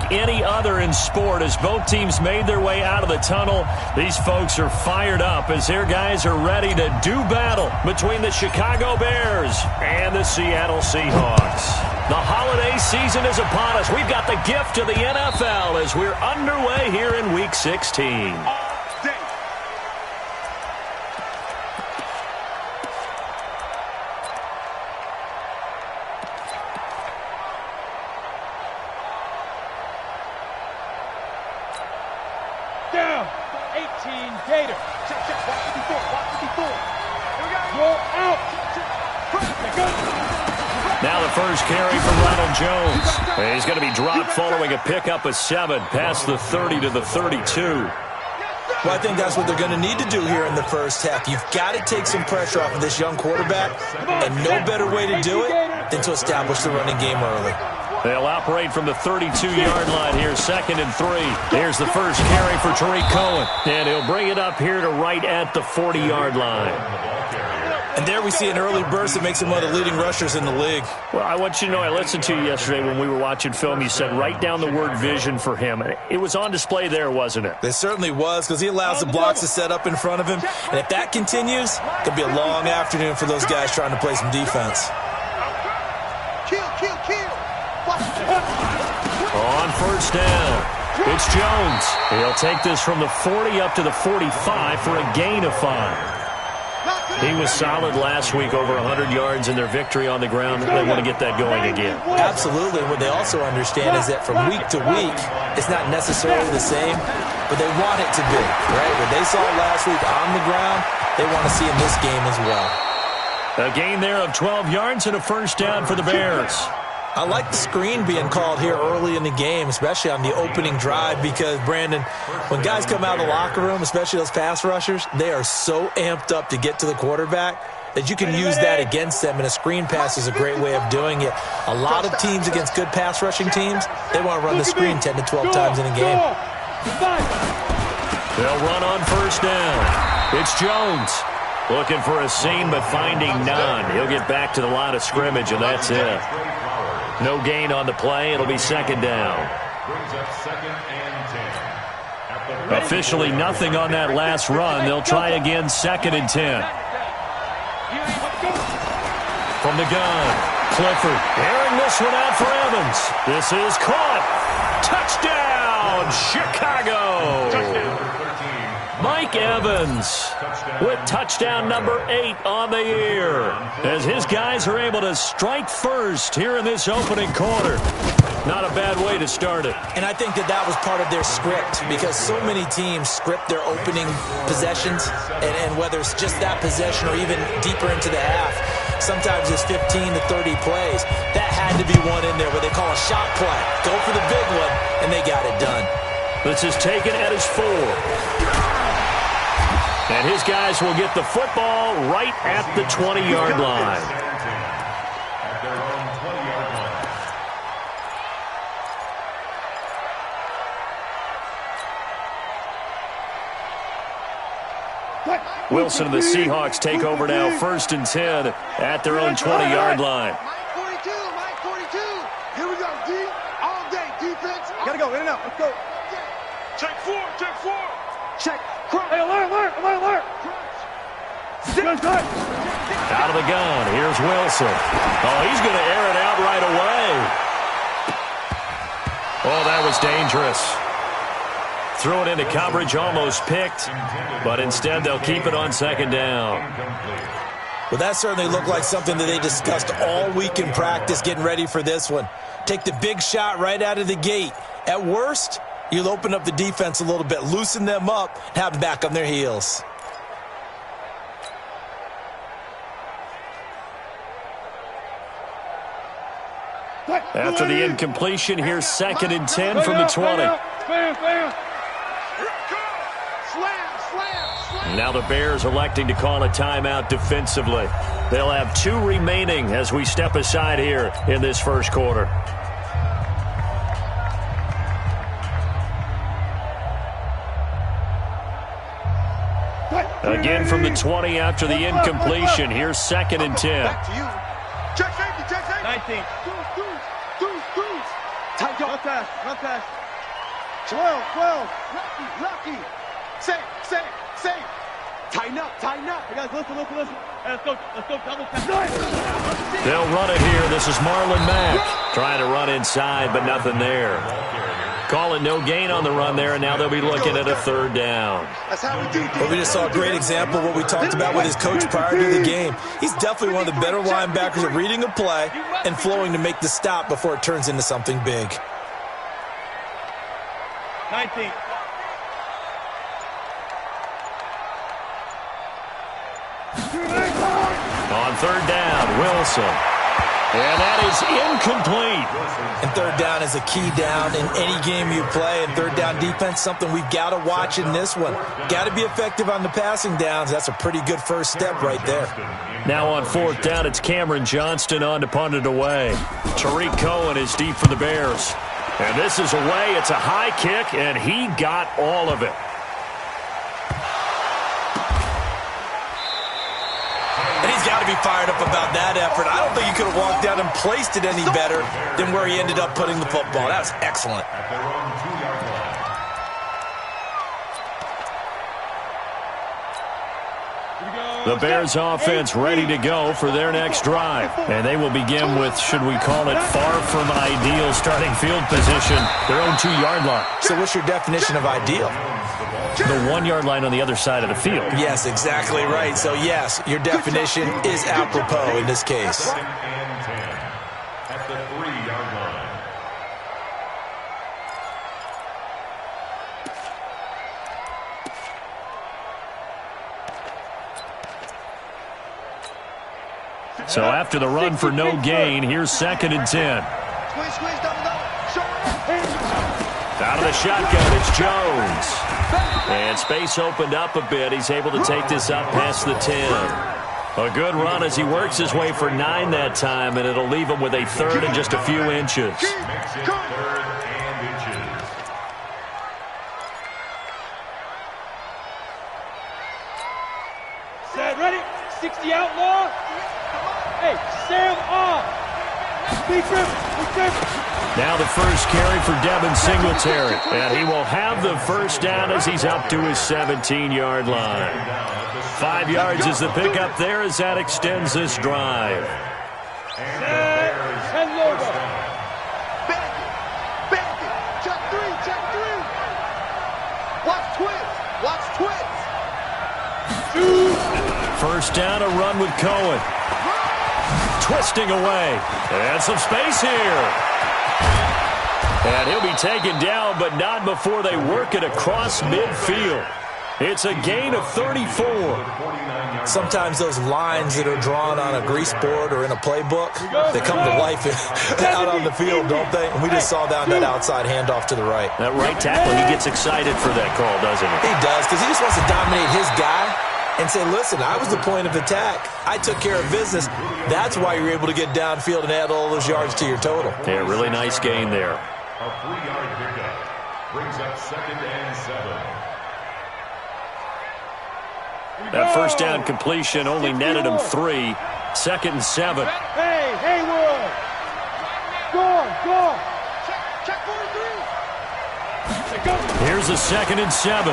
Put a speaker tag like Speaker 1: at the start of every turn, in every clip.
Speaker 1: unlike any other in sport. As both teams made their way out of the tunnel, these folks are fired up as their guys are ready to do battle between the Chicago Bears and the Seattle Seahawks. The holiday season is upon us. We've got the gift of the NFL as we're underway here in Week 16.
Speaker 2: Down, 18, Gator. Check, check, watch it before. Here we go. Roll out.
Speaker 1: Now the first carry for Ronald Jones. He's going to be dropped following a pickup of 7 past the 30 to the 32.
Speaker 3: Well, I think that's what they're going to need to do here in the first half. You've got to take some pressure off of this young quarterback, and no better way to do it than to establish the running game early.
Speaker 1: They'll operate from the 32-yard line here, 2nd and 3. Here's the first carry for Tariq Cohen, and he'll bring it up here to right at the 40-yard line.
Speaker 3: And there we see an early burst that makes him one of the leading rushers in the league.
Speaker 1: Well, I want you to know, I listened to you yesterday when we were watching film. You said write down the word vision for him. It was on display there, wasn't it?
Speaker 3: It certainly was, because he allows the blocks to set up in front of him. And if that continues, it could be a long afternoon for those guys trying to play some defense.
Speaker 1: On first down, it's Jones. He'll take this from the 40 up to the 45 for a gain of 5. He was solid last week, over 100 yards in their victory on the ground. They want to get that going again.
Speaker 3: Absolutely. What they also understand is that from week to week, it's not necessarily the same, but they want it to be, right? What they saw last week on the ground, they want to see in this game as well.
Speaker 1: A gain there of 12 yards and a first down for the Bears.
Speaker 3: I like the screen being called here early in the game, especially on the opening drive, because, Brandon, when guys come out of the locker room, especially those pass rushers, they are so amped up to get to the quarterback that you can use that against them, and a screen pass is a great way of doing it. A lot of teams against good pass rushing teams, they want to run the screen 10 to 12 times in a game.
Speaker 1: They'll run on first down. It's Jones. Looking for a seam, but finding none. He'll get back to the line of scrimmage, and that's it. No gain on the play. It'll be 2nd down. Officially nothing on that last run. They'll try again, 2nd and 10. From the gun, Clifford airing this one out for Evans. This is caught. Touchdown, Chicago. Touchdown. Mike Evans with touchdown number 8 on the year as his guys are able to strike first here in this opening quarter. Not a bad way to start it.
Speaker 3: And I think that was part of their script, because so many teams script their opening possessions, and whether it's just that possession or even deeper into the half, sometimes it's 15 to 30 plays. That had to be one in there where they call a shot play. Go for the big one, and they got it done.
Speaker 1: This is taken at his 4. And his guys will get the football right at the 20-yard line. Wilson and the Seahawks take over now, 1st and 10 at their own 20-yard line.
Speaker 2: Mike 42. Here we go, D. All day, defense. Gotta go, in and out. Let's go. Check 4. Check. Hey, alert.
Speaker 1: Out of the gun, here's Wilson. Oh, he's going to air it out right away. Oh, that was dangerous. Threw it into coverage, almost picked, but instead they'll keep it on 2nd down.
Speaker 3: Well, that certainly looked like something that they discussed all week in practice, getting ready for this one. Take the big shot right out of the gate. At worst, you'll open up the defense a little bit, loosen them up, and have them back on their heels.
Speaker 1: After the incompletion, here's 2nd and 10 from the 20. Now the Bears electing to call a timeout defensively. They'll have 2 remaining as we step aside here in this first quarter. Again from the 20 after the incompletion. Here's 2nd and 10.
Speaker 2: Back to you. Check safety. 19. Tight up. Run pass. 12. Lucky. Safe. Tighten up. You guys, listen. Hey, let's go double pass.
Speaker 1: They'll run it here. This is Marlon Mack trying to run inside, but nothing there. Call it no gain on the run there, and now they'll be looking at a third down.
Speaker 2: That's how we do.
Speaker 3: Well, we just saw a great example of what we talked about with his coach prior to the game. He's definitely one of the better linebackers at reading a play and flowing to make the stop before it turns into something big.
Speaker 2: 19.
Speaker 1: On third down, Wilson. And that is incomplete.
Speaker 3: And third down is a key down in any game you play. And third down defense, something we've got to watch in this one. Got to be effective on the passing downs. That's a pretty good first step right there.
Speaker 1: Now on fourth down, it's Cameron Johnston on to punt it away. Tariq Cohen is deep for the Bears. And this is away. It's a high kick, and he got all of it.
Speaker 3: And he's got to be fired up about that effort. I don't think he could have walked down and placed it any better than where he ended up putting the football. That was excellent.
Speaker 1: The Bears offense ready to go for their next drive. And they will begin with, should we call it, far from ideal starting field position, their own 2-yard line.
Speaker 3: So what's your definition of ideal?
Speaker 1: The 1-yard line on the other side of the field.
Speaker 3: Yes, exactly right. So, yes, your definition is apropos in this case.
Speaker 4: At the 3-yard line.
Speaker 1: So after the run for no gain, here's 2nd and 10. Out of the shotgun, it's Jones. And space opened up a bit. He's able to take this up past the 10. A good run as he works his way for 9 that time, and it'll leave him with a 3rd and just a few inches.
Speaker 4: Makes it 3rd and inches.
Speaker 2: Set, ready? 60 outlaw. Hey, Sam off. Be driven.
Speaker 1: Now the first carry for Devin Singletary. And he will have the first down as he's up to his 17-yard line. 5 yards is the pickup there as that extends this drive.
Speaker 2: And logo. Bandit. Check three. Watch twins.
Speaker 1: First down, a run with Cohen. Twisting away. And some space here. And he'll be taken down, but not before they work it across midfield. It's a gain of 34.
Speaker 3: Sometimes those lines that are drawn on a grease board or in a playbook, they come to life out on the field, don't they? And we just saw down that outside handoff to the right.
Speaker 1: That right tackle, he gets excited for that call, doesn't he?
Speaker 3: He does, because he just wants to dominate his guy and say, listen, I was the point of attack. I took care of business. That's why you're able to get downfield and add all those yards to your total.
Speaker 1: Yeah, really nice gain there.
Speaker 4: A 3-yard pickup brings up 2nd and 7.
Speaker 1: That first down completion only netted him 3. 2nd and 7.
Speaker 2: Hey, Haywood. Go. Check 43.
Speaker 1: Here's a 2nd and 7.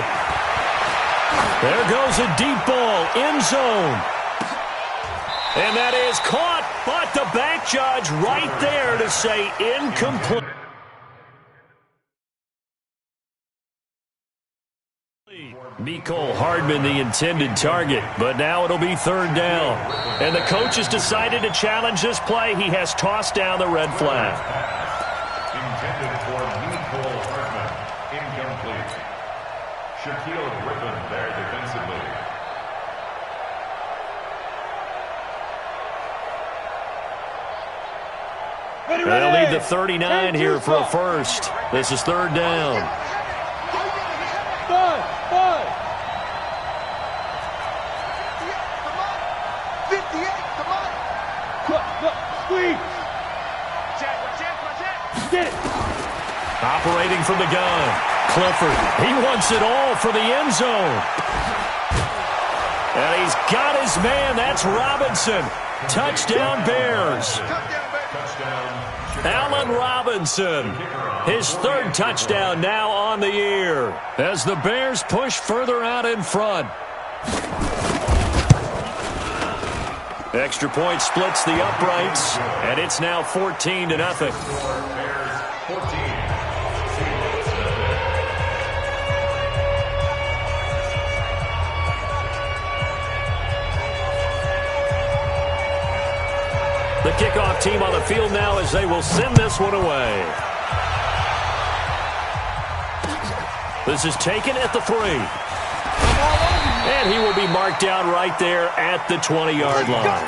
Speaker 1: There goes a deep ball, end zone. And that is caught, but the back judge right there to say incomplete. Mecole Hardman the intended target, but now it'll be 3rd down. And the coach has decided to challenge this play. He has tossed down the red flag.
Speaker 4: Intended for Mecole Hardman. Incomplete. Shaquille Griffin there defensively.
Speaker 1: They'll need the 39 here for a first. This is 3rd down.
Speaker 2: Bud. 58, come on. Squeeze. Get it.
Speaker 1: Operating from the gun. Clifford, he wants it all for the end zone. And he's got his man. That's Robinson. Touchdown, Bears.
Speaker 2: Touchdown, Bears.
Speaker 1: Allen Robinson, his third touchdown now on the year as the Bears push further out in front. Extra point splits the uprights, and it's now 14-0. The kickoff team on the field now as they will send this one away. This is taken at the 3. And he will be marked down right there at the 20-yard line.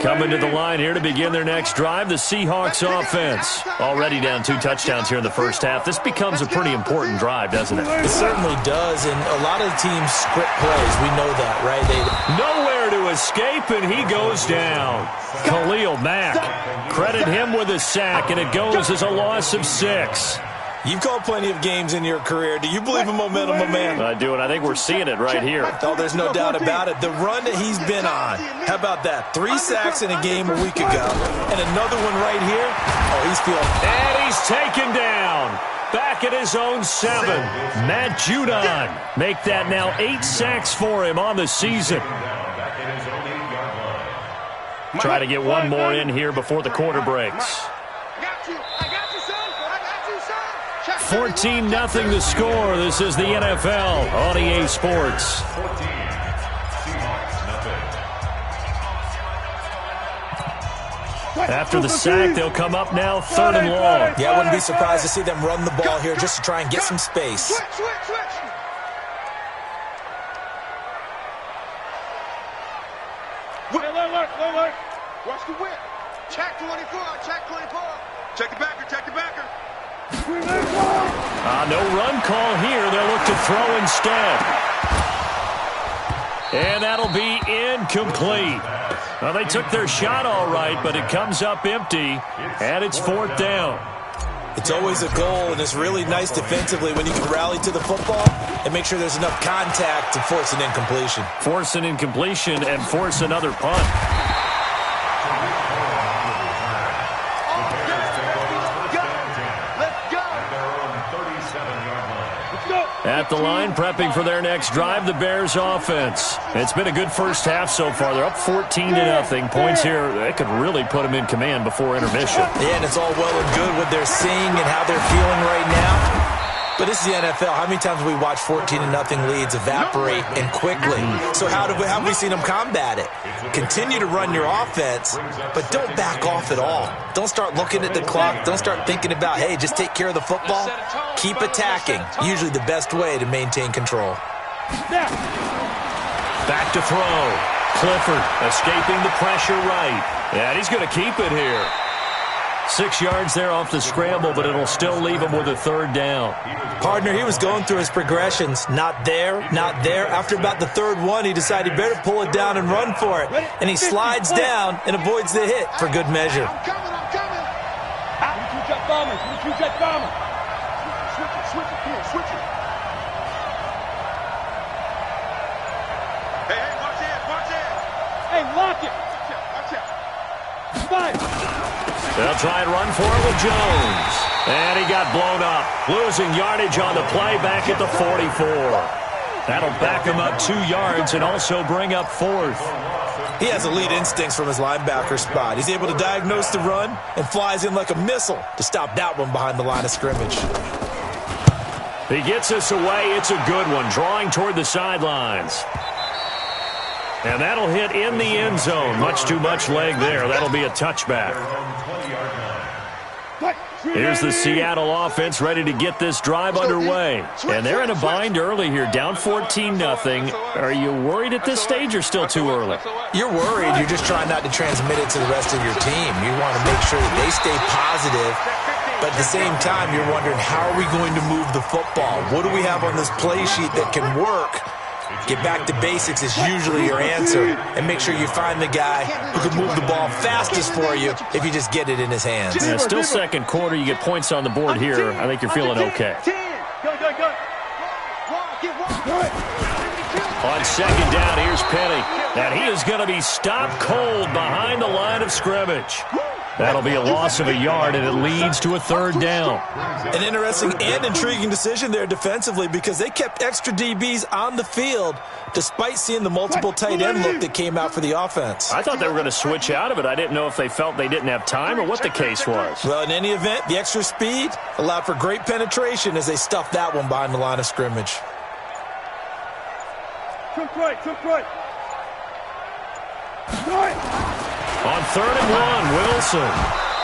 Speaker 1: Coming to the line here to begin their next drive, the Seahawks offense. Already down 2 touchdowns here in the first half. This becomes a pretty important drive, doesn't it?
Speaker 3: It certainly does, and a lot of the teams script plays. We know that, right?
Speaker 1: Nowhere to escape, and he goes down. Khalil Mack, credit him with a sack, and it goes as a loss of 6.
Speaker 3: You've called plenty of games in your career. Do you believe in momentum, my man?
Speaker 1: I do, and I think we're seeing it right here.
Speaker 3: Oh, there's no doubt about it. The run that he's been on, how about that? 3 sacks in a game a week ago, and another one right here. Oh, he's feeling.
Speaker 1: And he's taken down. Back at his own 7. Matt Judon make that now 8 sacks for him on the season. Try to get one more in here before the quarter breaks. 14-0 the score. This is the NFL on EA Sports. After the sack, they'll come up now 3rd and long.
Speaker 3: Yeah, I wouldn't be surprised to see them run the ball here just to try and get some space.
Speaker 2: Switch. Alert. Watch the whip. Check 24. Check the backer.
Speaker 1: No run call here. They'll look to throw instead. And that'll be incomplete. Well, they took their shot all right, but it comes up empty, and it's 4th down.
Speaker 3: It's always a goal, and it's really nice defensively when you can rally to the football and make sure there's enough contact to force an incompletion.
Speaker 1: Force an incompletion and force another punt. At the line, prepping for their next drive, the Bears offense. It's been a good first half so far. They're up 14-0. Points here, that could really put them in command before intermission.
Speaker 3: Yeah, and it's all well and good what they're seeing and how they're feeling right now. But this is the NFL. How many times have we watched 14-0 leads evaporate and quickly? So how have we seen them combat it? Continue to run your offense, but don't back off at all. Don't start looking at the clock. Don't start thinking about, hey, just take care of the football. Keep attacking. Usually the best way to maintain control.
Speaker 1: Back to throw. Clifford escaping the pressure right. And he's going to keep it here. 6 yards there off the scramble, but it'll still leave him with a 3rd down.
Speaker 3: Partner, he was going through his progressions. Not there. After about the 3rd one, he decided he better pull it down and run for it. And he slides down and avoids the hit for good measure.
Speaker 2: I'm coming. Jet bomber. Switch it. Hey, watch it. Hey, lock it. Watch out. Fight.
Speaker 1: They'll try and run for it with Jones. And he got blown up. Losing yardage on the play back at the 44. That'll back him up 2 yards and also bring up 4th.
Speaker 3: He has elite instincts from his linebacker spot. He's able to diagnose the run and flies in like a missile to stop that one behind the line of scrimmage.
Speaker 1: He gets us away. It's a good one. Drawing toward the sidelines. And that'll hit in the end zone. Much too much leg there. That'll be a touchback. Here's the Seattle offense ready to get this drive underway. And they're in a bind early here, down 14-0. Are you worried at this stage or still too early?
Speaker 3: You're worried. You're just trying not to transmit it to the rest of your team. You want to make sure that they stay positive. But at the same time, you're wondering, how are we going to move the football? What do we have on this play sheet that can work Get back to basics is usually your answer, and make sure you find the guy who can move the ball fastest for you if you just get it in his hands.
Speaker 1: Yeah, still second quarter. You get points on the board here. I think you're feeling okay. On second down, here's Penny. And he is going to be stopped cold behind the line of scrimmage. That'll be a loss of a yard, and it leads to a third down.
Speaker 3: An interesting and intriguing decision there defensively because they kept extra DBs on the field despite seeing the multiple tight end look that came out for the offense.
Speaker 1: I thought they were going to switch out of it. I didn't know if they felt they didn't have time or what the case was.
Speaker 3: Well, in any event, the extra speed allowed for great penetration as they stuffed that one behind the line of scrimmage.
Speaker 2: Took right.
Speaker 1: On 3rd and 1, Wilson.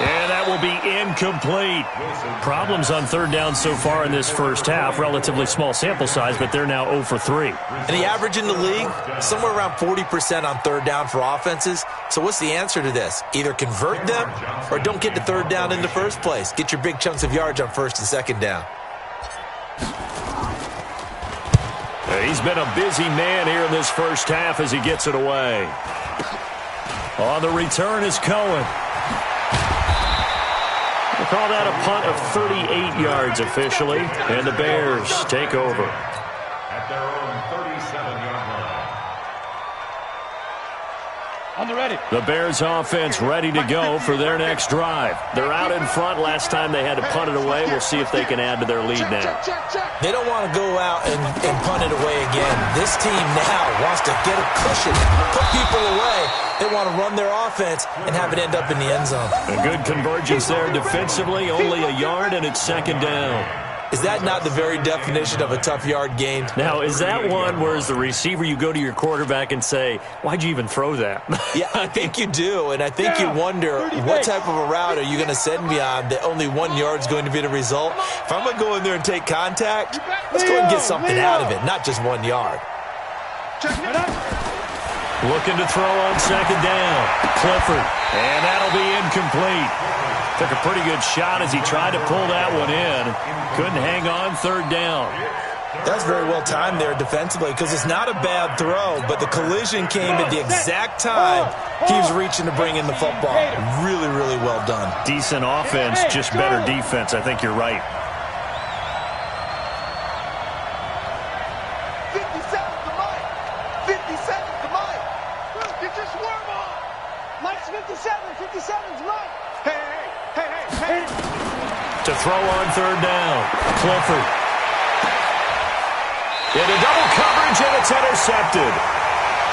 Speaker 1: And that will be incomplete. Problems on third down so far in this first half. Relatively small sample size, but they're now 0 for 3.
Speaker 3: And the average in the league, somewhere around 40% on third down for offenses. So what's the answer to this? Either convert them or don't get to third down in the first place. Get your big chunks of yards on first and second down.
Speaker 1: He's been a busy man here in this first half as he gets it away. On the return is Cohen. We'll call that a punt of 38 yards officially, and the Bears take over.
Speaker 4: At their own 37-yard line.
Speaker 2: On the ready.
Speaker 1: The Bears offense ready to go for their next drive. They're out in front. Last time they had to punt it away. We'll see if they can add to their lead now.
Speaker 3: They don't want to go out and punt it away again. This team now wants to get a cushion, put people away. They want to run their offense and have it end up in the end zone.
Speaker 1: A good convergence there defensively. Only a yard, and it's second down.
Speaker 3: Is that not the very definition of a tough yard gain?
Speaker 1: Now, is that one where as the receiver you go to your quarterback and say, why'd you even throw that?
Speaker 3: Yeah, I think you do, and I think you wonder what type of a route are you going to send me on that only 1 yard is going to be the result? If I'm going to go in there and take contact, let's go and get something out of it, not just 1 yard.
Speaker 1: Looking to throw on second down. Clifford, and that'll be incomplete. Took a pretty good shot as he tried to pull that one in. Couldn't hang on third down.
Speaker 3: That's very well timed there defensively because it's not a bad throw, but the collision came at the exact time he was reaching to bring in the football. Really, really well done.
Speaker 1: Decent offense, just better defense. I think you're right.
Speaker 2: 50 seconds to Mike. 50 seconds to Mike. Get your swerve on. Mike's 57. 57's Mike. Hey.
Speaker 1: To throw on third down. Clifford. Into double coverage, and it's intercepted.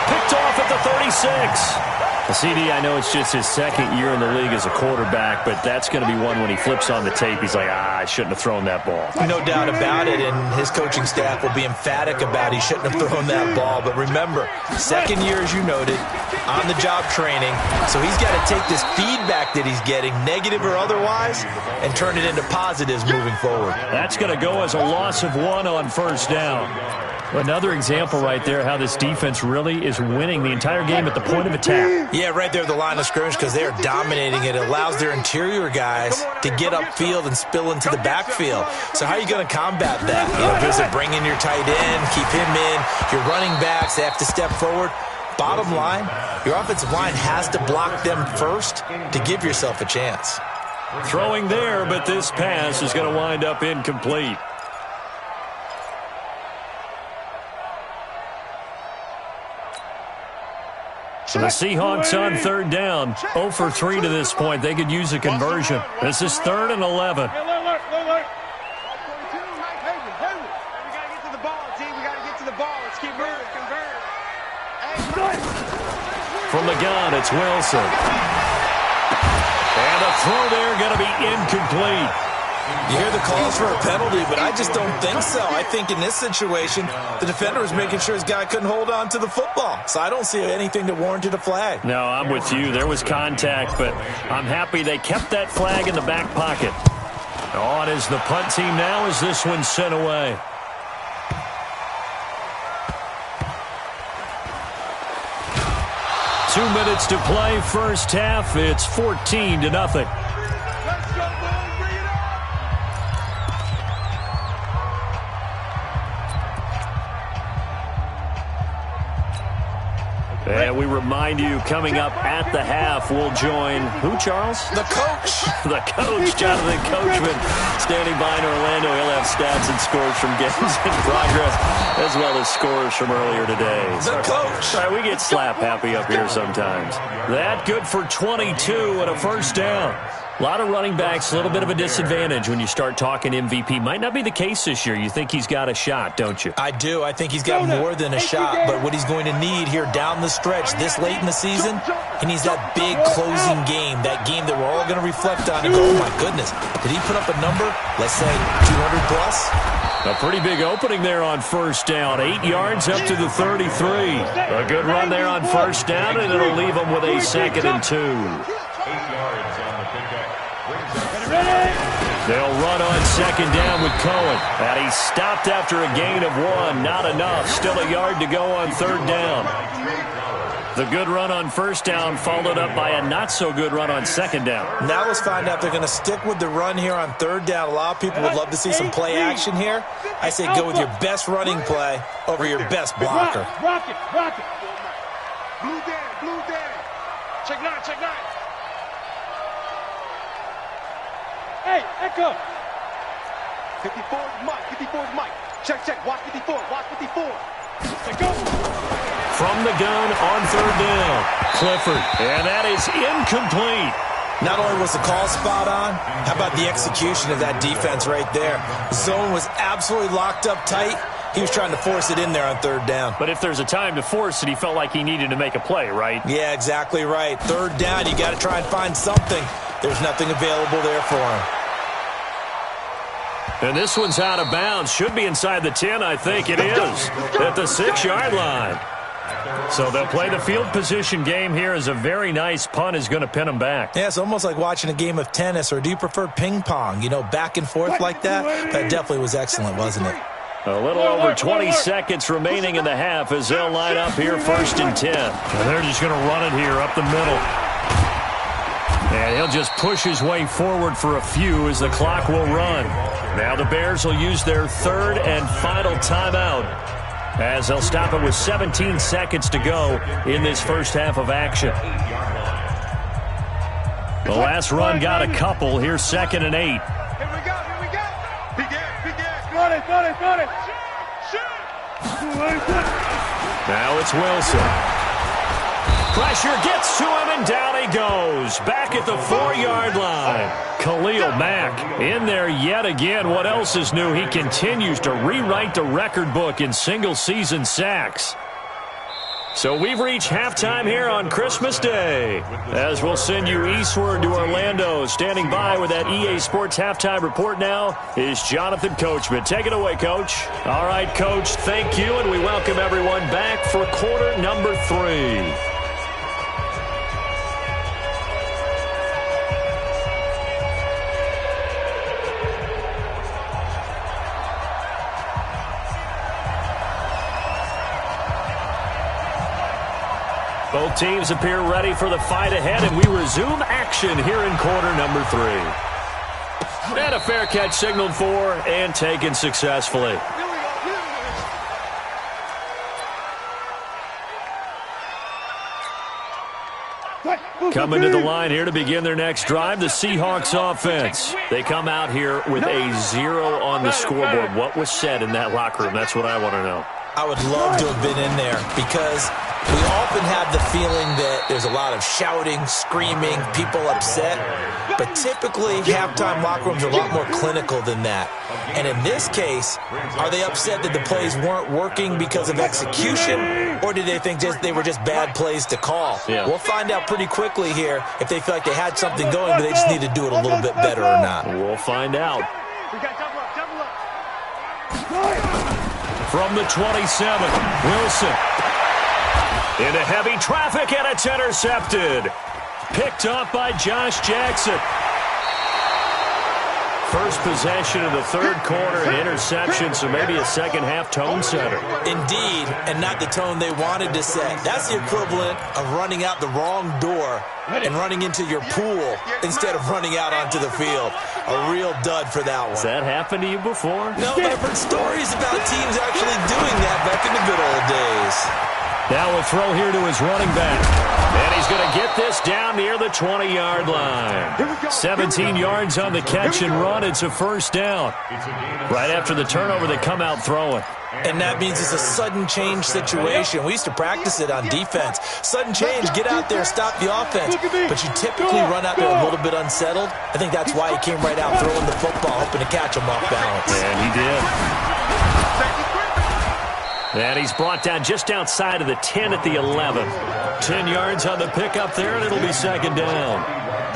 Speaker 1: Picked off at the 36. CD, I know it's just his second year in the league as a quarterback, but that's going to be one when he flips on the tape. He's like, I shouldn't have thrown that ball.
Speaker 3: No doubt about it, and his coaching staff will be emphatic about he shouldn't have thrown that ball. But remember, second year, as you noted, on-the-job training, so he's got to take this feedback that he's getting, negative or otherwise, and turn it into positives moving forward.
Speaker 1: That's going to go as a loss of 1 on first down. Another example right there how this defense really is winning the entire game at the point of attack.
Speaker 3: Yeah, right there at the line of scrimmage because they are dominating it. It allows their interior guys to get upfield and spill into the backfield. So how are you going to combat that? You know, does it bring in your tight end, keep him in, your running backs, they have to step forward? Bottom line, your offensive line has to block them first to give yourself a chance.
Speaker 1: Throwing there, but this pass is going to wind up incomplete. So the Seahawks on third down, 0 for 3 to this point. They could use a conversion. This is 3rd and 11.
Speaker 2: We got to get to the ball, team. We got to get to the ball. Let's keep moving. Convert.
Speaker 1: From the gun, it's Wilson. And a throw there going to be incomplete.
Speaker 3: You hear the calls for a penalty, but I just don't think so. I think in this situation, the defender was making sure his guy couldn't hold on to the football. So I don't see anything that warranted a flag.
Speaker 1: No, I'm with you. There was contact, but I'm happy they kept that flag in the back pocket. On is the punt team now as this one's sent away. Two minutes to play first half. It's 14-0. And we remind you, coming up at the half, we'll join who, Charles?
Speaker 3: The coach.
Speaker 1: The coach, Jonathan Coachman, standing by in Orlando. He'll have stats and scores from games in progress, as well as scores from earlier today.
Speaker 3: The coach.
Speaker 1: All right, we get slap happy up here sometimes. That good for 22 and a first down. A lot of running backs, a little bit of a disadvantage when you start talking MVP. Might not be the case this year. You think he's got a shot, don't you?
Speaker 3: I do. I think he's got more than a shot. But what he's going to need here down the stretch this late in the season, he needs that big closing game, that game that we're all going to reflect on and go, oh, my goodness, did he put up a number, let's say 200 plus?
Speaker 1: A pretty big opening there on first down. 8 yards up to the 33. A good run there on first down, and it'll leave him with a 2nd and 2.
Speaker 4: 8 yards on the pickup.
Speaker 1: They'll run on 2nd down with Cohen. And he stopped after a gain of 1. Not enough. Still a yard to go on 3rd down. The good run on first down followed up by a not-so-good run on 2nd down.
Speaker 3: Now let's find out if they're going to stick with the run here on 3rd down. A lot of people would love to see some play action here. I say go with your best running play over your best blocker.
Speaker 2: Rock it. Blue down. Check 9. Hey, Echo. 54 is Mike. Check. Watch 54. Let's go.
Speaker 1: From the gun on 3rd down, Clifford. And that is incomplete.
Speaker 3: Not only was the call spot on, how about the execution of that defense right there? Zone was absolutely locked up tight. He was trying to force it in there on 3rd down.
Speaker 1: But if there's a time to force it, he felt like he needed to make a play, right?
Speaker 3: Yeah, exactly right. 3rd down, you got to try and find something. There's nothing available there for him.
Speaker 1: And this one's out of bounds. Should be inside the 10, I think it is, at the 6-yard line. So they'll play the field position game here as a very nice punt is going to pin them back.
Speaker 3: Yeah, it's almost like watching a game of tennis, or do you prefer ping pong? You know, back and forth like that? That definitely was excellent, wasn't it?
Speaker 1: A little over 20 seconds remaining in the half as they'll line up here 1st and 10. And they're just going to run it here up the middle. And he'll just push his way forward for a few as the clock will run. Now the Bears will use their 3rd and final timeout as they'll stop it with 17 seconds to go in this first half of action. The last run got a couple. Here's 2nd and 8.
Speaker 2: Here we go. Got it. Shoot.
Speaker 1: Now it's Wilson. Pressure gets to him, and down he goes. Back at the 4-yard line. Khalil Mack in there yet again. What else is new? He continues to rewrite the record book in single-season sacks. So we've reached halftime here on Christmas Day, as we'll send you eastward to Orlando. Standing by with that EA Sports halftime report now is Jonathan Coachman. Take it away, Coach. All right, Coach, thank you, and we welcome everyone back for quarter number 3. Both teams appear ready for the fight ahead, and we resume action here in quarter number 3. And a fair catch signaled for and taken successfully. Coming to the line here to begin their next drive, the Seahawks offense. They come out here with a 0 on the scoreboard. What was said in that locker room? That's what I want to know.
Speaker 3: I would love to have been in there because we often have the feeling that there's a lot of shouting, screaming, people upset. But typically, halftime locker rooms are a lot more clinical than that. And in this case, are they upset that the plays weren't working because of execution? Or did they think they were just bad plays to call?
Speaker 1: Yeah.
Speaker 3: We'll find out pretty quickly here if they feel like they had something going, but they just need to do it a little bit better or not.
Speaker 1: We'll find out. From the 27, Wilson. Into heavy traffic, and it's intercepted. Picked up by Josh Jackson. First possession of the 3rd quarter, an interception, so maybe a second-half tone setter.
Speaker 3: Indeed, and not the tone they wanted to set. That's the equivalent of running out the wrong door and running into your pool instead of running out onto the field. A real dud for that one.
Speaker 1: Has that happened to you before?
Speaker 3: No, but I've heard stories about teams actually doing that back in the good old days.
Speaker 1: Now a throw here to his running back. And he's going to get this down near the 20-yard line. 17 yards on the catch and run. It's a first down. Right after the turnover, they come out throwing.
Speaker 3: And that means it's a sudden change situation. We used to practice it on defense. Sudden change, get out there, stop the offense. But you typically run out there a little bit unsettled. I think that's why he came right out throwing the football, hoping to catch him off balance.
Speaker 1: And he did. And he's brought down just outside of the 10 at the 11. 10 yards on the pickup there, and it'll be second down.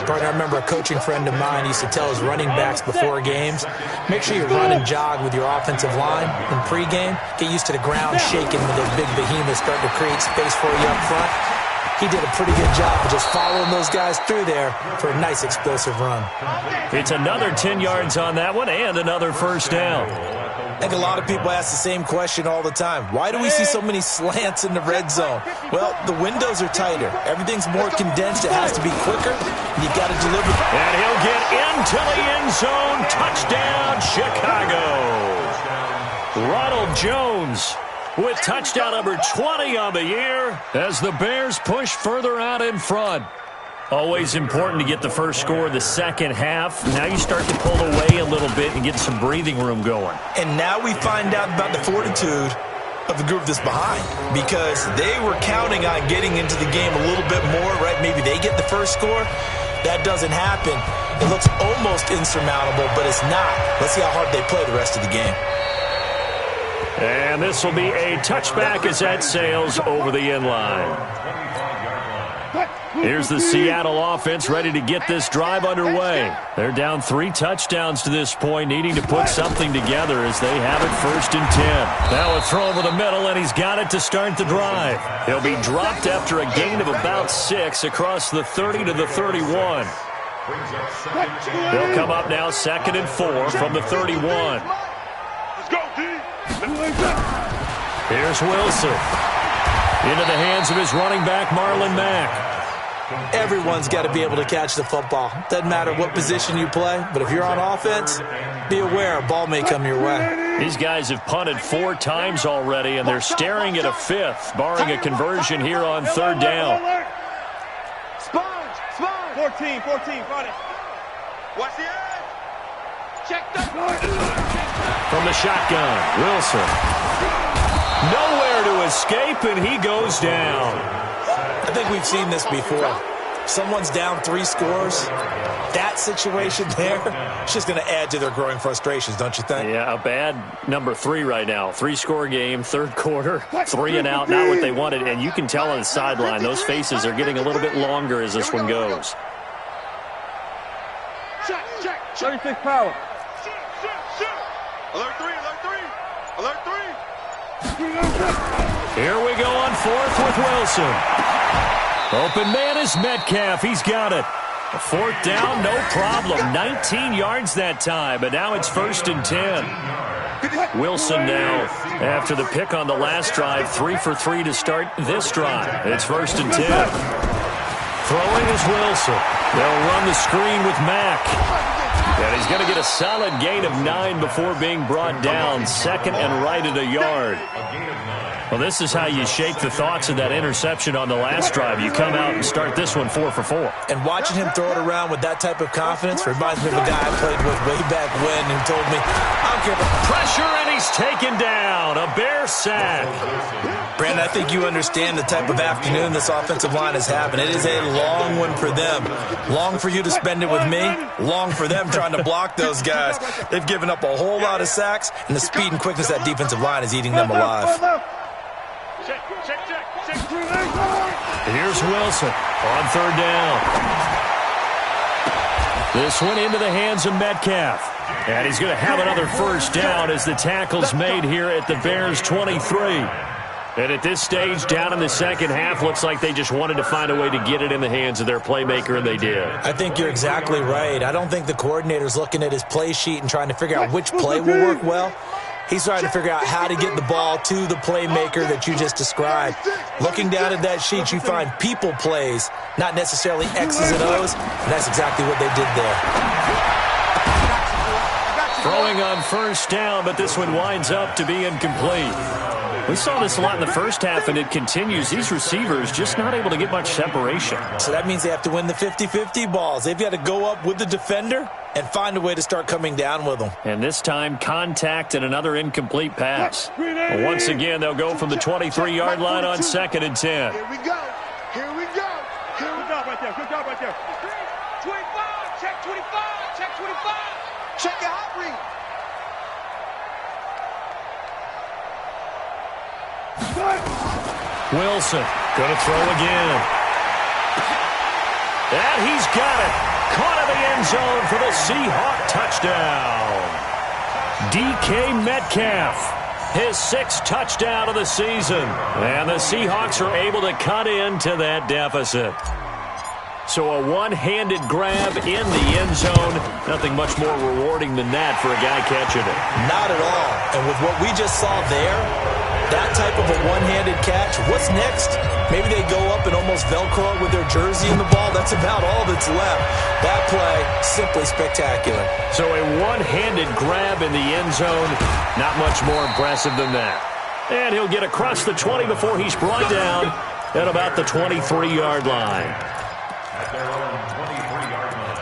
Speaker 3: Partner, I remember a coaching friend of mine used to tell his running backs before games, make sure you run and jog with your offensive line in pregame. Get used to the ground shaking when those big behemoths start to create space for you up front. He did a pretty good job of just following those guys through there for a nice explosive run.
Speaker 1: It's another 10 yards on that one and another first down.
Speaker 3: I think a lot of people ask the same question all the time. Why do we see so many slants in the red zone? Well, the windows are tighter. Everything's more condensed. It has to be quicker. You got to deliver.
Speaker 1: And he'll get into the end zone. Touchdown, Chicago. Ronald Jones with touchdown number 20 on the year as the Bears push further out in front. Always important to get the first score of the second half. Now you start to pull away a little bit and get some breathing room going.
Speaker 3: And now we find out about the fortitude of the group that's behind, because they were counting on getting into the game a little bit more, right? Maybe they get the first score. That doesn't happen. It looks almost insurmountable, but it's not. Let's see how hard they play the rest of the game.
Speaker 1: And this will be a touchback as that sails over the end line. Here's the Seattle offense ready to get this drive underway. They're down 3 touchdowns to this point, needing to put something together as they have it first and 10. Now a throw over the middle, and he's got it to start the drive. He'll be dropped after a gain of about 6 across the 30 to the 31. They'll come up now 2nd and 4 from the 31.
Speaker 2: Let's go, D.
Speaker 1: Here's Wilson. Into the hands of his running back, Marlon Mack.
Speaker 3: Everyone's got to be able to catch the football. Doesn't matter what position you play, but if you're on offense, be aware a ball may come your way.
Speaker 1: These guys have punted 4 times already, and they're staring at a 5th, barring a conversion here on 3rd down.
Speaker 2: Sponge, 14, front it. Watch the edge. Check the...
Speaker 1: From the shotgun, Wilson. Nowhere to escape, and he goes down.
Speaker 3: I think we've seen this before. Someone's down 3 scores. That situation there, it's just going to add to their growing frustrations, don't you think?
Speaker 1: Yeah, a bad number 3 right now. 3-score game, 3rd quarter, 3 and out, not what they wanted. And you can tell on the sideline, those faces are getting a little bit longer as this one goes.
Speaker 2: Check. 36 power. Shoot. Alert 3.
Speaker 1: Here we go on 4th with Wilson. Open man is Metcalf. He's got it. A 4th down, no problem. 19 yards that time, but now it's 1st and 10. Wilson now, after the pick on the last drive, 3 for 3 to start this drive. It's 1st and 10. Throwing is Wilson. They'll run the screen with Mack. And he's going to get a solid gain of 9 before being brought down. 2nd and right at a yard. Well, this is how you shake the thoughts of that interception on the last drive. You come out and start this one 4 for 4.
Speaker 3: And watching him throw it around with that type of confidence reminds me of a guy I played with way back when who told me, I don't care about
Speaker 1: pressure, and he's taken down. A Bear sack.
Speaker 3: Brandon, I think you understand the type of afternoon this offensive line is having. It is a long one for them. Long for you to spend it with me. Long for them trying to block those guys. They've given up a whole lot of sacks, and the speed and quickness of that defensive line is eating them alive.
Speaker 2: Check.
Speaker 1: Here's Wilson on 3rd down. This one into the hands of Metcalf. And he's going to have another 1st down as the tackle's made here at the Bears 23. And at this stage, down in the second half, looks like they just wanted to find a way to get it in the hands of their playmaker, and they did.
Speaker 3: I think you're exactly right. I don't think the coordinator's looking at his play sheet and trying to figure out which play will work well. He's trying to figure out how to get the ball to the playmaker that you just described. Looking down at that sheet, you find people plays, not necessarily X's and O's, and that's exactly what they did there.
Speaker 1: Throwing on 1st down, but this one winds up to be incomplete. We saw this a lot in the first half, and it continues. These receivers just not able to get much separation.
Speaker 3: So that means they have to win the 50-50 balls. They've got to go up with the defender and find a way to start coming down with them.
Speaker 1: And this time, contact and another incomplete pass. Well, once again, they'll go from the 23-yard line on 2nd and 10.
Speaker 2: Here we go. Here we go. Good job right there. Good job right there. 25. Check 25. Check 25. Check your hot read.
Speaker 1: Wilson going to throw again. And he's got it. Caught in the end zone for the Seahawk touchdown. DK Metcalf, his 6th touchdown of the season. And the Seahawks are able to cut into that deficit. So a one-handed grab in the end zone. Nothing much more rewarding than that for a guy catching it.
Speaker 3: Not at all. And with what we just saw there, that type of a one-handed catch, what's next? Maybe they go up and almost Velcro it with their jersey in the ball. That's about all that's left. That play, simply spectacular.
Speaker 1: So a one-handed grab in the end zone, not much more impressive than that. And he'll get across the 20 before he's brought down at about the 23-yard line.
Speaker 4: At their own 23-yard line.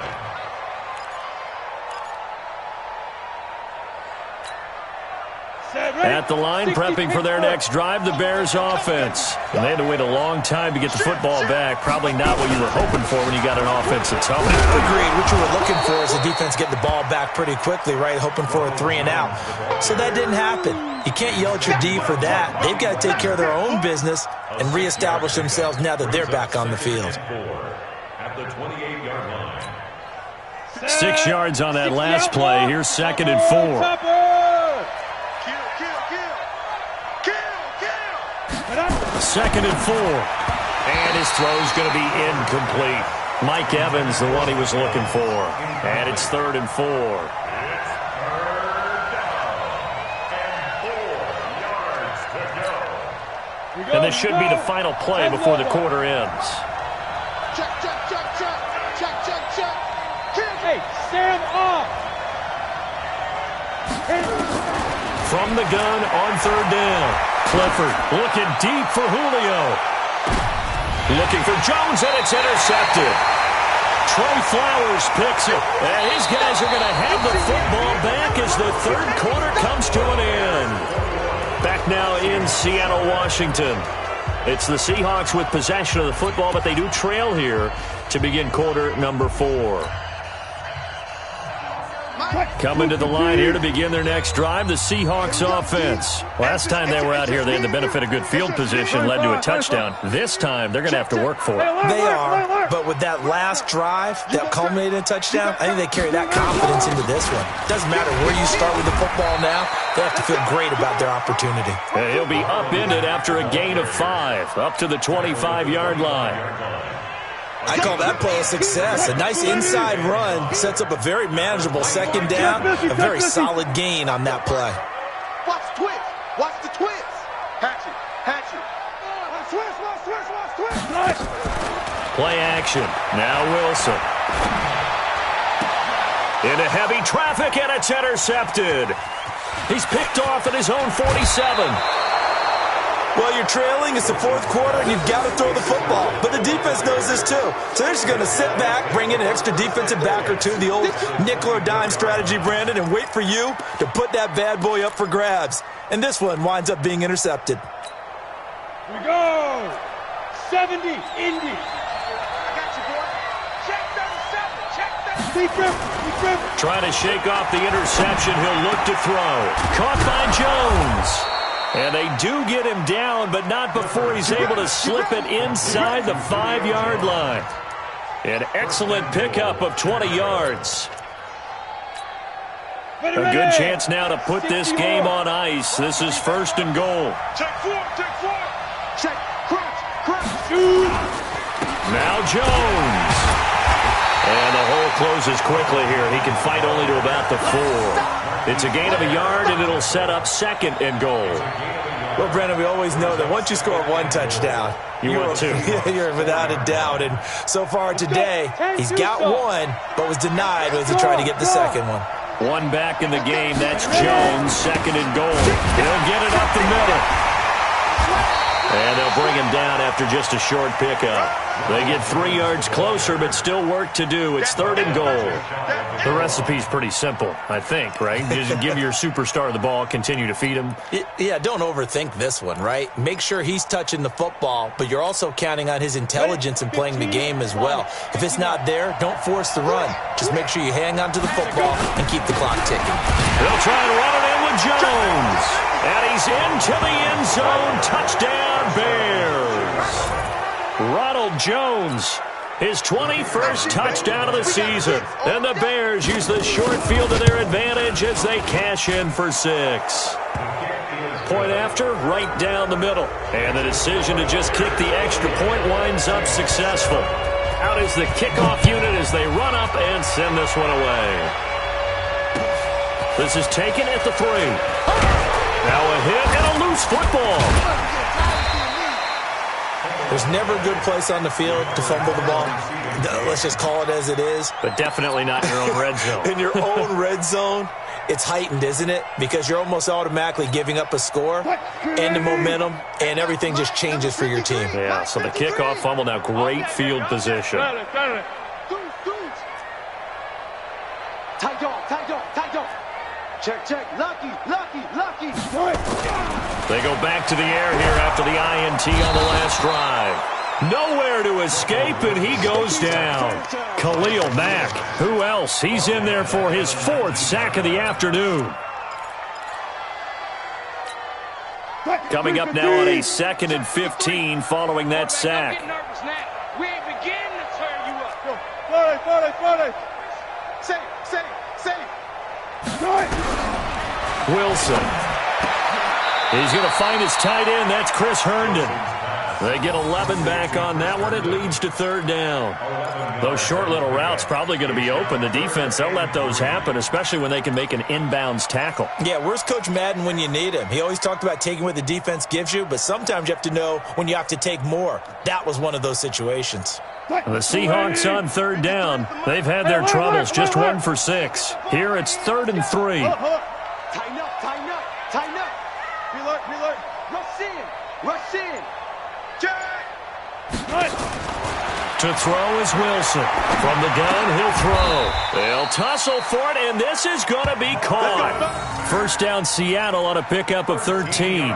Speaker 1: At the line, prepping for their next drive, the Bears offense. And they had to wait a long time to get the football back. Probably not what you were hoping for when you got an offense that's home.
Speaker 3: Agreed. What you were looking for is the defense get the ball back pretty quickly, right? Hoping for a 3 and out. So that didn't happen. You can't yell at your D for that. They've got to take care of their own business and reestablish themselves now that they're back on the field.
Speaker 4: At the 28-yard line.
Speaker 1: 6 yards on that last play. Here's 2nd and 4. 2nd and 4. And his throw's going to be incomplete. Mike Evans, the one he was looking for. And it's 3rd and 4. And this should be the final play before the quarter ends.
Speaker 2: Check, check, check, check. Check, check, check. Hey, stand up.
Speaker 1: From the gun on 3rd down. Clifford looking deep for Julio. Looking for Jones, and it's intercepted. Trey Flowers picks it. And his guys are going to have the football back as the 3rd quarter comes to an end. Back now in Seattle, Washington. It's the Seahawks with possession of the football, but they do trail here to begin quarter number 4. Coming to the line here to begin their next drive, the Seahawks offense. Last time they were out here, they had the benefit of good field position, led to a touchdown. This time, they're going to have to work for it.
Speaker 3: They are, but with that last drive that culminated in a touchdown, I think they carry that confidence into this one. Doesn't matter where you start with the football now, they have to feel great about their opportunity.
Speaker 1: And he'll be upended after a gain of 5, up to the 25-yard line.
Speaker 3: I call that play a success. A nice inside run sets up a very manageable 2nd down, a very solid gain on that play.
Speaker 2: Watch the twist. Watch the twist. Hatch it. Hatch it. Watch twist. Watch twist. Watch twist.
Speaker 1: Play action. Now Wilson. Into heavy traffic, and it's intercepted. He's picked off at his own 47.
Speaker 3: Well, you're trailing. It's the 4th quarter, and you've got to throw the football. But the defense knows this, too. So they're just going to sit back, bring in an extra defensive back or two, the old nickel or dime strategy, Brandon, and wait for you to put that bad boy up for grabs. And this one winds up being intercepted.
Speaker 2: Here we go. 70, Indy. I got you, boy. Check 37. Check 37. Deep rip.
Speaker 1: Trying to shake off the interception. He'll look to throw. Caught by Jones. And they do get him down, but not before he's able to slip it inside the 5-yard line. An excellent pickup of 20 yards. A good chance now to put this game on ice. This is 1st and goal.
Speaker 2: Check 4. Check. Crunch.
Speaker 1: Now Jones. And the hole closes quickly here. He can fight only to about the 4. It's a gain of a yard, and it'll set up 2nd and goal.
Speaker 3: Well, Brandon, we always know that once you score 1 touchdown,
Speaker 1: you're
Speaker 3: without a doubt. And so far today, he's got 1, but was denied as he tried to get the 2nd one.
Speaker 1: 1 back in the game. That's Jones, 2nd and goal. He'll get it up the middle. That'll bring him down after just a short pickup. They get 3 yards closer, but still work to do. It's 3rd and goal. The recipe's pretty simple, I think, right? Just give your superstar the ball, continue to feed him.
Speaker 3: Yeah, don't overthink this one, right? Make sure he's touching the football, but you're also counting on his intelligence in playing the game as well. If it's not there, don't force the run. Just make sure you hang on to the football and keep the clock ticking.
Speaker 1: They'll try and run it in with Jones. And he's into the end zone. Touchdown, Bears. Ronald Jones, his 21st touchdown of the season. And the Bears use the short field to their advantage as they cash in for 6. Point after, right down the middle. And the decision to just kick the extra point winds up successful. Out is the kickoff unit as they run up and send this one away. This is taken at the 3. Now a hit and a loose football.
Speaker 3: There's never a good place on the field to fumble the ball. Let's just call it as it is.
Speaker 1: But definitely not in your own red zone.
Speaker 3: In your own red zone, it's heightened, isn't it? Because you're almost automatically giving up a score and the momentum, and everything just changes for your team.
Speaker 1: Yeah, so the kickoff fumble, now great field position.
Speaker 2: Tight dog. Check. Lucky.
Speaker 1: They go back to the air here after the INT on the last drive. Nowhere to escape, and he goes down. Khalil Mack. Who else? He's in there for his 4th sack of the afternoon. Coming up now on a 2nd and 15 following that sack.
Speaker 2: We ain't beginning to turn you up. Forward. Safe.
Speaker 1: Wilson. He's going to find his tight end. That's Chris Herndon. They get 11 back on that one. It leads to 3rd down. Those short little routes probably going to be open. The defense, they'll let those happen, especially when they can make an inbounds tackle. Yeah, where's Coach Madden when you need him? He always talked about taking what the defense gives you, but sometimes you have to know when you have to take more. That was one of those situations. The Seahawks on 3rd down. They've had their troubles, just 1 for 6. Here it's 3rd and 3.
Speaker 2: Tighten up. Preload. Rush in. Check.
Speaker 1: To throw is Wilson. From the gun, he'll throw. They'll tussle for it, and this is going to be caught. First down, Seattle on a pickup of 13.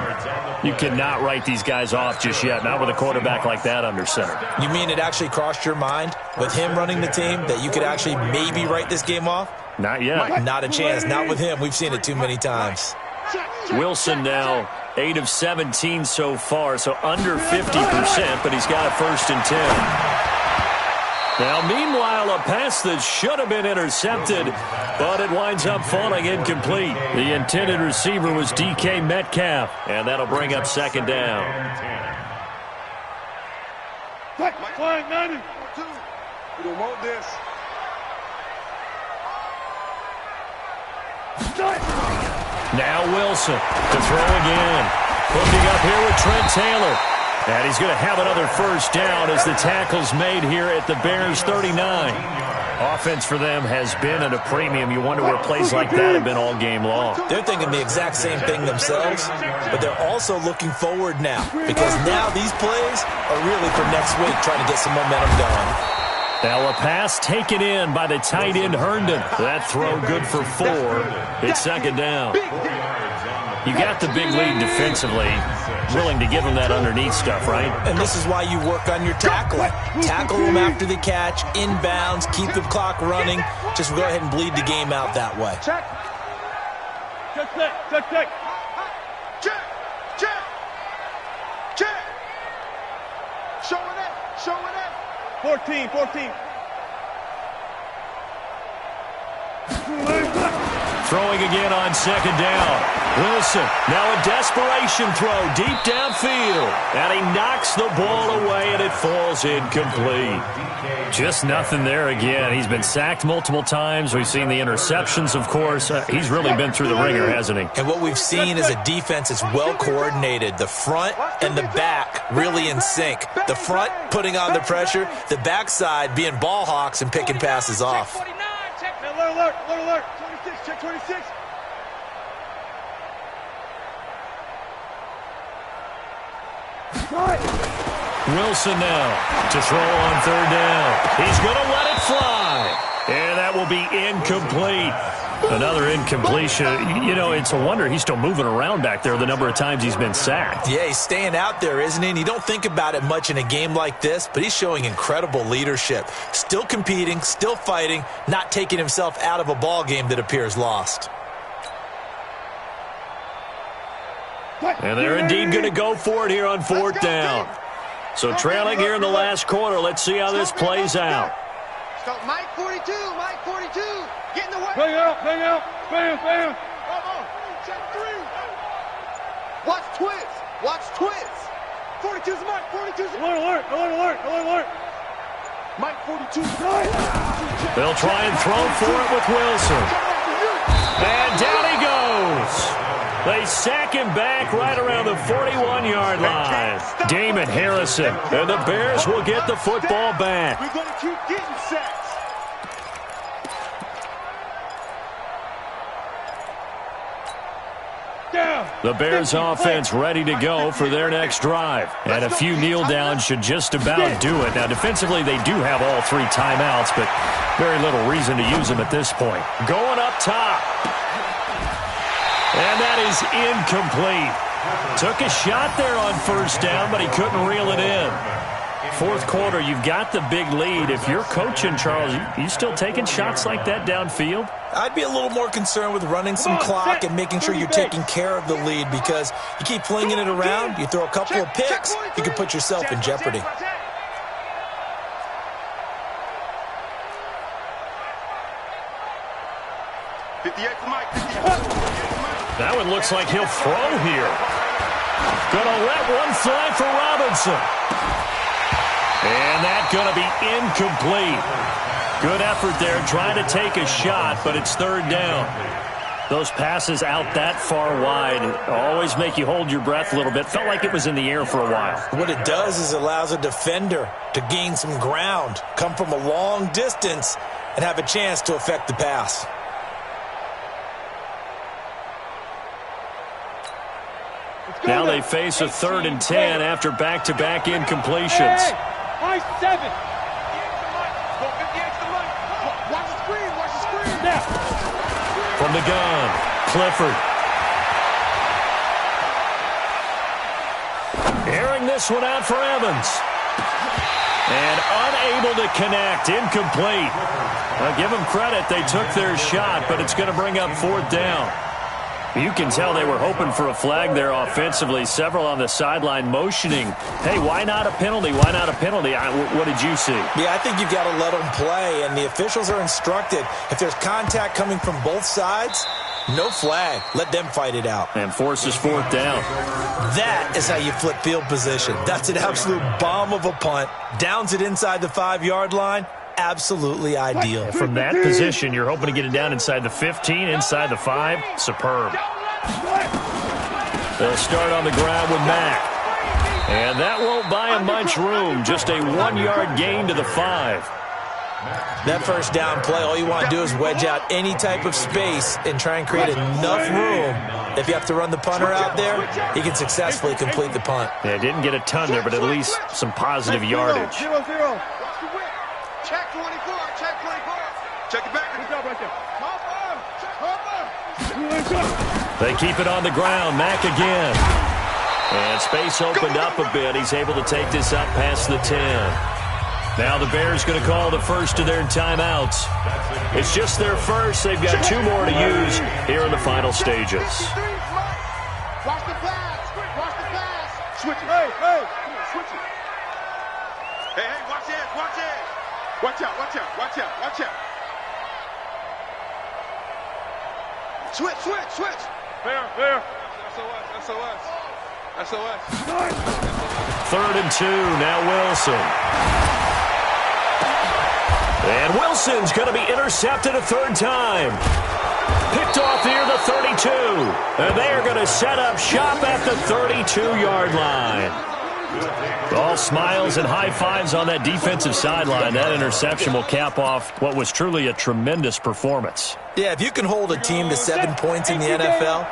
Speaker 1: You cannot write these guys off just yet, not with a quarterback like that under center. You mean it actually crossed your mind with him running the team that you could actually maybe write this game off? Not yet. Not a chance. Not with him. We've seen it too many times. Wilson now 8 of 17 so far, so under 50%, but he's got a 1st and 10. Now, meanwhile, a pass that should have been intercepted, but it winds up falling incomplete. The intended receiver was DK Metcalf, and that'll bring up 2nd down.
Speaker 2: Flying 90. We don't want this.
Speaker 1: Now Wilson to throw again. Hooking up here with Trent Taylor. And he's going to have another 1st down as the tackle's made here at the Bears 39. Offense for them has been at a premium. You wonder where plays like that have been all game long. They're thinking the exact same thing themselves, but they're also looking forward now because now these plays are really for next week, trying to get some momentum going. Now a pass taken in by the tight end Herndon. That throw good for 4. It's 2nd down. You got the big lead defensively. Willing to give them that underneath stuff, right? And this is why you work on your tackling. Tackle them after the catch, inbounds, keep the clock running. Just go ahead and bleed the game out that way.
Speaker 2: Check. Show it up. 14.
Speaker 1: Throwing again on 2nd down. Wilson, now a desperation throw deep downfield. And he knocks the ball away, and it falls incomplete. Just nothing there again. He's been sacked multiple times. We've seen the interceptions, of course. He's really been through the ringer, hasn't he? And what we've seen is a defense that's well-coordinated. The front and the back really in sync. The front putting on the pressure. The backside being ball hawks and picking passes off.
Speaker 2: Alert. 26, check 26.
Speaker 1: Wilson now to throw on third down. He's going to let it fly. And that will be incomplete. Another incompletion. You know, it's a wonder he's still moving around back there the number of times he's been sacked.
Speaker 3: Yeah, he's staying out there, isn't he? And you don't think about it much in a game like this, but he's showing incredible leadership. Still competing, still fighting, not taking himself out of a ball game that appears lost.
Speaker 1: And they're indeed going to go for it here on fourth down. So trailing here in the last quarter. Let's see how this plays out.
Speaker 2: Stop Mike 42, Mike 42. Get in the way.
Speaker 5: Bang out. Bam.
Speaker 2: Check 3. Watch twist. 42's Mike, 42's
Speaker 5: Alert.
Speaker 2: Mike 42.
Speaker 1: They'll try and throw for it with Wilson. And down he goes. They sack him back right around the 41-yard line. Damon Harrison. And the Bears will get the football back.
Speaker 2: We're going to keep getting sacks.
Speaker 1: The Bears offense ready to go for their next drive. And a few kneel downs should just about do it. Now, defensively, they do have all 3 timeouts, but very little reason to use them at this point. Going up top. And that is incomplete. Took a shot there on first down, but he couldn't reel it in. Fourth quarter, you've got the big lead. If you're coaching, Charles, you still taking shots like that downfield?
Speaker 3: I'd be a little more concerned with running some clock and making sure you're taking care of the lead, because you keep flinging it around, you throw a couple of picks, you can put yourself in jeopardy.
Speaker 1: That one looks like he'll throw here. Gonna let one fly for Robinson. And that's going to be incomplete. Good effort there trying to take a shot, but it's third down. Those passes out that far wide always make you hold your breath a little bit. Felt like it was in the air for a while.
Speaker 3: What it does is it allows a defender to gain some ground, come from a long distance, and have a chance to affect the pass.
Speaker 1: Now they face a 3rd and 10 after back-to-back incompletions.
Speaker 5: Nice 7.
Speaker 2: Watch the screen.
Speaker 1: From the gun, Clifford. Airing this one out for Evans. And unable to connect, incomplete. Now give them credit, they took their shot, but it's going to bring up fourth down. You can tell they were hoping for a flag there offensively. Several on the sideline motioning, hey, why not a penalty? Why not a penalty? What did you see?
Speaker 3: Yeah, I think you've got to let them play, and the officials are instructed. If there's contact coming from both sides, no flag. Let them fight it out.
Speaker 1: And forces fourth down.
Speaker 3: That is how you flip field position. That's an absolute bomb of a punt. Downs it inside the 5-yard line. Absolutely ideal.
Speaker 1: From that position, you're hoping to get it down inside the 15, inside the 5. Superb. They'll start on the ground with Mack. And that won't buy him much room. Just a 1-yard gain to the 5.
Speaker 3: That first down play, all you want to do is wedge out any type of space and try and create enough room. If you have to run the punter out there, he can successfully complete the punt.
Speaker 1: Yeah, didn't get a ton there, but at least some positive yardage.
Speaker 5: 0-0.
Speaker 2: Check 24. Check it back.
Speaker 5: Good job right there.
Speaker 1: They keep it on the ground. Mack again. And space opened up a bit. He's able to take this up past the 10. Now the Bears going to call the first of their timeouts. It's just their first. They've got 2 more to use here in the final stages.
Speaker 2: Watch the pass. Switch it.
Speaker 5: Hey.
Speaker 2: Switch it. Hey, watch it. Watch out. Switch.
Speaker 5: Fair. SOS.
Speaker 1: 3rd and 2. Now Wilson. And Wilson's going to be intercepted a 3rd time. Picked off near the 32. And they are going to set up shop at the 32-yard line. All smiles and high fives on that defensive sideline. That interception will cap off what was truly a tremendous performance.
Speaker 3: Yeah, if you can hold a team to 7 points in the NFL,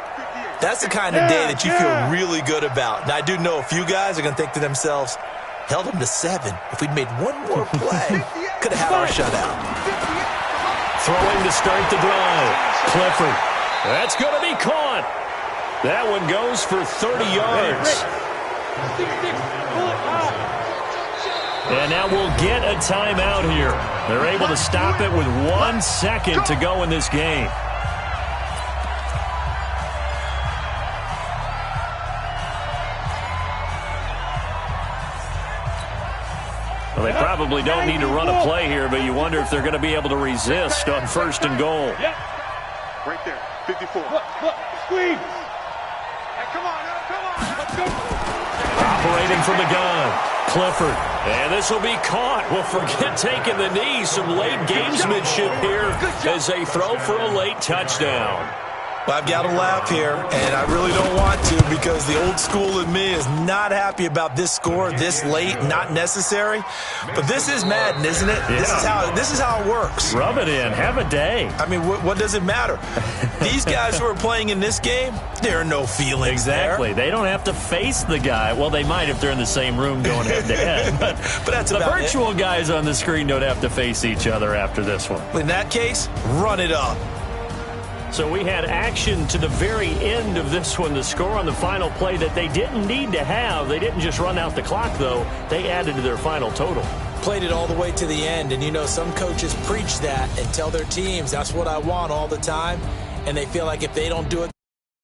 Speaker 3: That's the kind of day that you feel really good about. Now, I do know a few guys are going to think to themselves, held them to 7. If we'd made one more play, could have had our shutout.
Speaker 1: Throwing to start the drive. Clifford. That's going to be caught. That one goes for 30 yards. And now we'll get a timeout here. They're able to stop it with 1 second to go in this game. Well, they probably don't need to run a play here, but you wonder if they're going to be able to resist on 1st and goal.
Speaker 2: Yep. Right there, 54. Look, squeeze. Hey, come on, let's go.
Speaker 1: Operating from the gun, Clifford. And this will be caught. Well, forget taking the knee. Some late gamesmanship here as they throw for a late touchdown.
Speaker 3: Well, I've got to laugh here, and I really don't want to because the old school in me is not happy about this score this late, not necessary. But this is Madden, isn't it?
Speaker 1: Yeah.
Speaker 3: This is how it works.
Speaker 1: Rub it in. Have a day.
Speaker 3: I mean, what does it matter? These guys who are playing in this game, there are no feelings
Speaker 1: Exactly.
Speaker 3: there.
Speaker 1: They don't have to face the guy. Well, they might if they're in the same room going head-to-head. But
Speaker 3: that's
Speaker 1: the
Speaker 3: about
Speaker 1: virtual
Speaker 3: it.
Speaker 1: Guys on the screen don't have to face each other after this one.
Speaker 3: In that case, run it up.
Speaker 1: So we had action to the very end of this one. The score on the final play that they didn't need to have. They didn't just run out the clock, though. They added to their final total.
Speaker 3: Played it all the way to the end. And, you know, some coaches preach that and tell their teams, that's what I want all the time. And they feel like if they don't do it